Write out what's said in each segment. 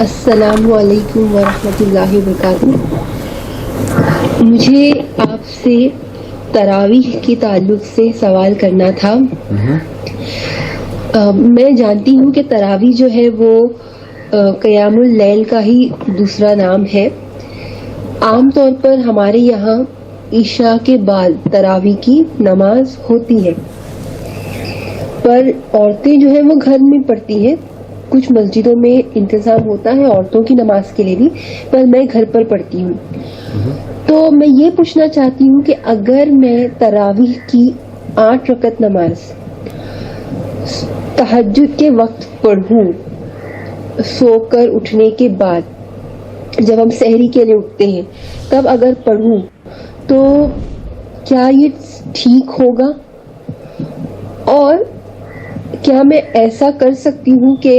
السلام علیکم ورحمۃ اللہ وبرکاتہ. مجھے آپ سے تراویح کے تعلق سے سوال کرنا تھا. میں جانتی ہوں کہ تراویح جو ہے وہ قیام اللیل کا ہی دوسرا نام ہے. عام طور پر ہمارے یہاں عشاء کے بعد تراویح کی نماز ہوتی ہے، پر عورتیں جو ہیں وہ گھر میں پڑھتی ہیں. کچھ مسجدوں میں انتظام ہوتا ہے عورتوں کی نماز کے لیے بھی، پر میں گھر پر پڑھتی ہوں. تو میں یہ پوچھنا چاہتی ہوں کہ اگر میں تراویح کی 8 رکعت نماز تہجد کے وقت پڑھوں، سو کر اٹھنے کے بعد جب ہم سحری کے لیے اٹھتے ہیں تب اگر پڑھوں تو کیا یہ ٹھیک ہوگا؟ اور کیا میں ایسا کر سکتی ہوں کہ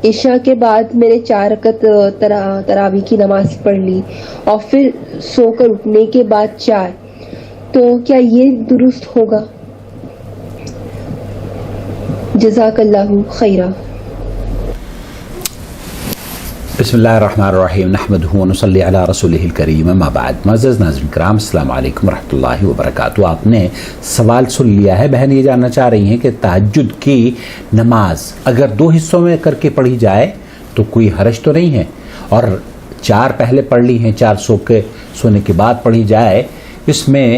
عشاء کے بعد میں نے 4 رکعت تراویح کی نماز پڑھ لی اور پھر سو کر اٹھنے کے بعد 4، تو کیا یہ درست ہوگا؟ جزاک اللہ خیرہ. بسم اللہ الرحمن الرحیم نحمدہ ونصلی علی رسولہ الکریم اما بعد. معزز ناظرین کرام، السلام علیکم ورحمۃ اللہ وبرکاتہ. آپ نے سوال سن لیا ہے. بہن یہ جاننا چاہ رہی ہیں کہ تہجد کی نماز اگر 2 حصوں میں کر کے پڑھی جائے تو کوئی حرج تو نہیں ہے، اور 4 پہلے پڑھ لی ہیں، 4 سونے کے بعد پڑھی جائے، اس میں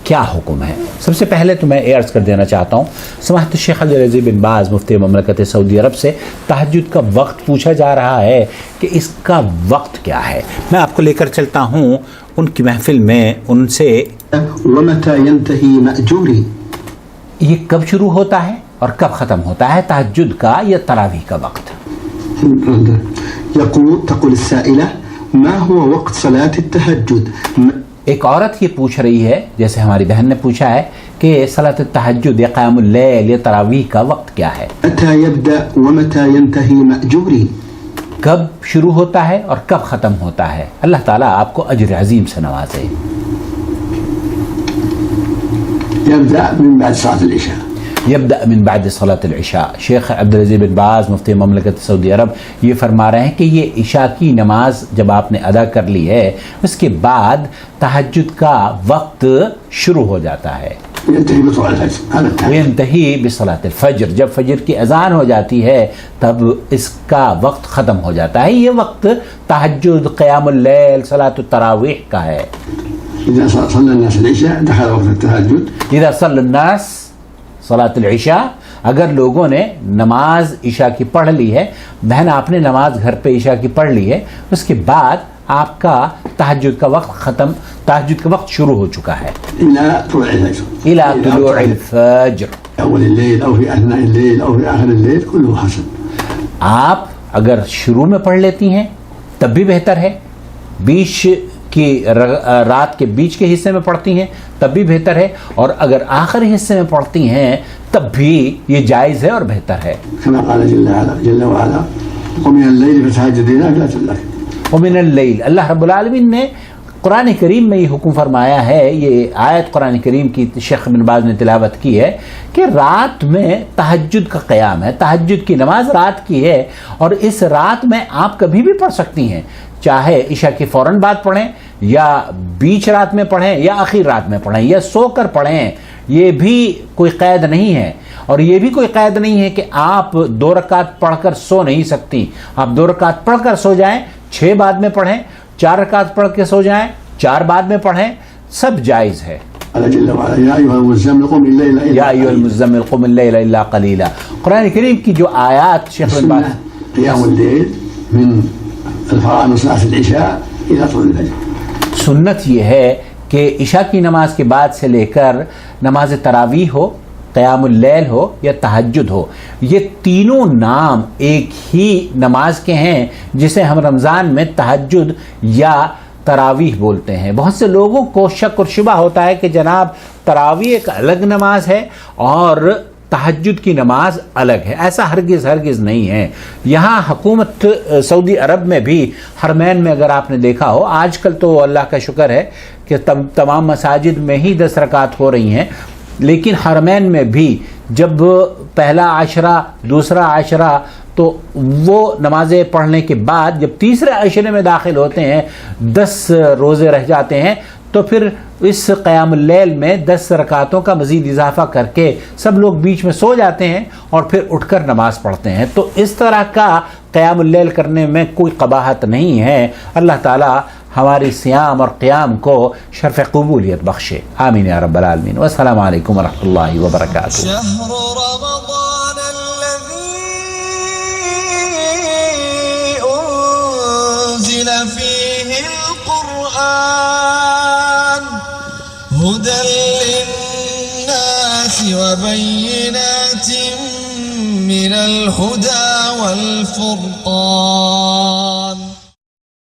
کیا حکم ہے؟ سب سے پہلے تو میں عرض کر دینا چاہتا ہوں، سماحت الشیخ عبدالعزیز بن باز مفتی مملکت سعودی عرب سے تہجد کا وقت پوچھا جا رہا ہے کہ اس کا وقت کیا ہے. میں آپ کو لے کر چلتا ہوں ان کی محفل میں، ان سے وَمَتَى يَنْتَهِي مَأْجُورِي، یہ کب شروع ہوتا ہے اور کب ختم ہوتا ہے تہجد کا یا تراویح کا وقت؟ تقول السائلة ما هو وقت صلاة التهجد. ایک عورت یہ پوچھ رہی ہے، جیسے ہماری بہن نے پوچھا ہے، کہ صلاۃ التہجد یا قیام اللیل یا تراویح کا وقت کیا ہے؟ متى يبدأ ومتى ينتهي مأجوري، کب شروع ہوتا ہے اور کب ختم ہوتا ہے؟ اللہ تعالیٰ آپ کو اجر عظیم سے نوازے. يبدأ من بعد صلاة العشاء. یبدأ من بعد صلاة العشاء. شیخ عبدالعزیز بن باز مفتی مملکت سعودی عرب یہ فرما رہے ہیں کہ یہ عشاء کی نماز جب آپ نے ادا کر لی ہے، اس کے بعد تہجد کا وقت شروع ہو جاتا ہے. ينتهي بصلاة الفجر. وینتہی بصلاۃ الفجر، جب فجر کی اذان ہو جاتی ہے تب اس کا وقت ختم ہو جاتا ہے. یہ وقت تہجد، قیام اللیل، صلاۃ التراویح کا ہے. إذا صلى الناس العشاء دخل وقت التهجد. اذا صلی الناس صلاۃ العشاء، اگر لوگوں نے نماز عشاء کی پڑھ لی ہے، بہن آپ نے نماز گھر پہ عشاء کی پڑھ لی ہے، اس کے بعد آپ کا تہجد کا وقت تہجد کا وقت شروع ہو چکا ہے. إلى طلوع الفجر. الى طلوع الفجر. أول الليل أو في أثناء الليل أو في آخر الليل كله حسن. آپ اگر شروع میں پڑھ لیتی ہیں تب بھی بہتر ہے، بیچ کی رات کے بیچ کے حصے میں پڑھتی ہیں تب بھی بہتر ہے، اور اگر آخری حصے میں پڑھتی ہیں تب بھی یہ جائز ہے اور بہتر ہے. كما قال جل وعلا ومن الليل فتهجد نافلة لك. ومن اللیل، اللہ رب العالمین نے قرآن کریم میں یہ حکم فرمایا ہے، یہ آیت قرآن کریم کی شیخ بن باز نے تلاوت کی ہے کہ رات میں تہجد کا قیام ہے، تہجد کی نماز رات کی ہے، اور اس رات میں آپ کبھی بھی پڑھ سکتی ہیں، چاہے عشاء کی فوراً بعد پڑھیں یا بیچ رات میں پڑھیں یا آخر رات میں پڑھیں یا سو کر پڑھیں. یہ بھی کوئی قید نہیں ہے، اور یہ بھی کوئی قید نہیں ہے کہ آپ 2 رکعت پڑھ کر سو نہیں سکتی. آپ 2 رکعت پڑھ کر سو جائیں، 6 بعد میں پڑھیں، 4 رکعت پڑھ کے سو جائیں، 4 بعد میں پڑھیں، سب جائز ہے. قال جل وعلا يا أيها المزمل قم الليل یا ایھا المزمل قم اللیل الا قلیلا. قرآن کریم کی جو آیات شیخ بن باز قيام الليل من الفراغ من صلاة العشاء إلى طلوع الفجر. سنت یہ ہے کہ عشاء کی نماز کے بعد سے لے کر نماز تراویح ہو، قیام اللیل ہو یا تہجد ہو، یہ تینوں نام ایک ہی نماز کے ہیں جسے ہم رمضان میں تہجد یا تراویح بولتے ہیں. بہت سے لوگوں کو شک اور شبہ ہوتا ہے کہ جناب تراویح ایک الگ نماز ہے اور تہجد کی نماز الگ ہے. ایسا ہرگز نہیں ہے. یہاں حکومت سعودی عرب میں بھی حرمین میں اگر آپ نے دیکھا ہو، آج کل تو اللہ کا شکر ہے کہ تمام مساجد میں ہی 10 رکعت ہو رہی ہیں، لیکن حرمین میں بھی جب پہلا عشرہ دوسرا عشرہ تو وہ نمازیں پڑھنے کے بعد جب تیسرے عشرے میں داخل ہوتے ہیں 10 روزے رہ جاتے ہیں تو پھر اس قیام اللیل میں 10 رکعتوں کا مزید اضافہ کر کے سب لوگ بیچ میں سو جاتے ہیں اور پھر اٹھ کر نماز پڑھتے ہیں. تو اس طرح کا قیام اللیل کرنے میں کوئی قباحت نہیں ہے. اللہ تعالی ہماری صیام اور قیام کو شرف قبولیت بخشے. آمین یا رب العالمین. والسلام علیکم ورحمۃ اللہ وبرکاتہ. شهر رمضان الذي أنزل فيه القرآن هدى للناس وبينات من الهدى والفرقان